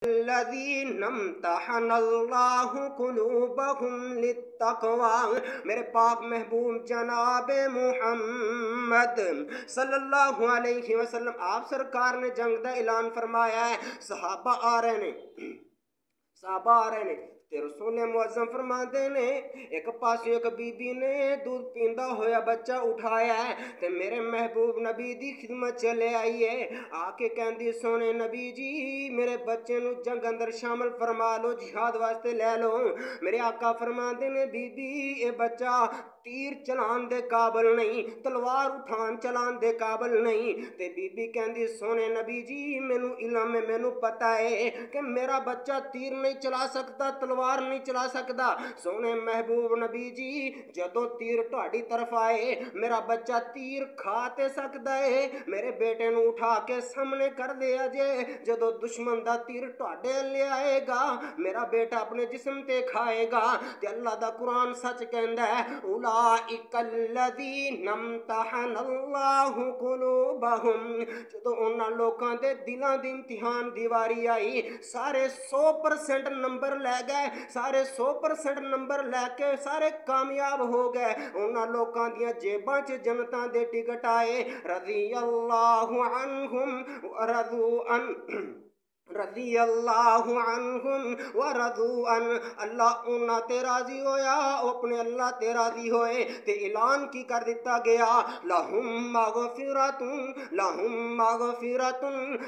الذین امتحن اللہ قلوبہم للتقوی، میرے پاک محبوب جناب محمد صلی اللہ علیہ وسلم آپ سرکار نے جنگ دا اعلان فرمایا ہے۔ صحابہ آ رہے نے تے رسول معظم فرماندے نے ایک پاسے ایک بی بی نے دودھ پیندا ہویا بچہ اٹھایا ہے تے میرے محبوب نبی دی خدمت چلے آئی ہے، آ کے کہندی سونے نبی جی میرے بچے نو جنگ اندر شامل فرما لو، جہاد واسطے لے لو۔ میرے آقا فرماندے نے بی بی اے بچہ تیر چلان دے قابل نہیں، تلوار اٹھان چلان دے قابل نہیں، تے بی بی کہندی سونے نبی جی مینوں علم ہے، مینوں پتہ ہے کہ میرا بچہ تیر نہیں چلا سکتا، تلوار نہیں چلا سکتا۔ سونے محبوب نبی جی جدو تیر تہاڈی طرف آئے میرا بچہ تیر کھا تے سکدا ہے، میرے بیٹے نو اٹھا کے سامنے کر دیا جے، جدو دشمن دا تیر تہاڈے لے آئے گا میرا بیٹا اپنے جسم تے کھائے گا۔ تے اللہ دا قرآن سچ کہندا ہے اولئک الذین امتحن اللہ قلوبہم، جدو انہاں لوکاں دے دلاں دی امتحان دی واری آئی سارے 100% نمبر لے گئے، سارے 100% نمبر لے کے سارے کامیاب ہو گئے، انہاں لوکاں دیاں جیباں چ جنتاں دے ٹکٹ آئے، رضی اللہ عنہم رضی اللہ عنہم ورضوا عنہ، اللہ انہاں تے راضی ہویا او اپنے اللہ تے راضی ہوئے، تے اعلان کی کر دیتا گیا لہم مغفرۃ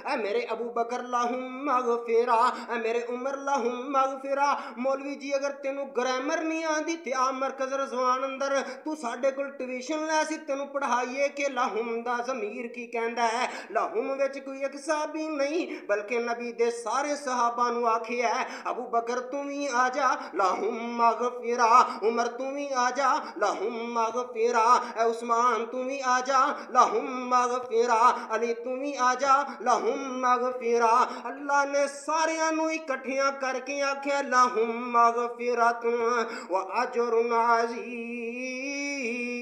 اے میرے ابو بکر لہم مغفرہ، اے میرے عمر لہم مغفرہ۔ مولوی جی اگر تینوں گرامر نہیں آندی تے آ مرکز رضوان اندر تو ساڈے کول ٹیوشن لے سی تینوں پڑھائیے کہ لہم دا ضمیر کی کہندا ہے۔ لہم وچ کوئی ایک صحابی نہیں بلکہ نبی دے سارے صحابہ نو آکھیا ہے ابو بکر تم ہی آ جا لہم مغفرہ، عمر تم ہی آ جا لہم مغفرہ، اے عثمان تم ہی آ جا لہم مغفرہ، علی تم ہی آ جا لہم مغفرہ۔ اللہ نے ساریاں نو اکٹھیاں کر کے آکھیا لہم مغفرۃ و اجر عظیم۔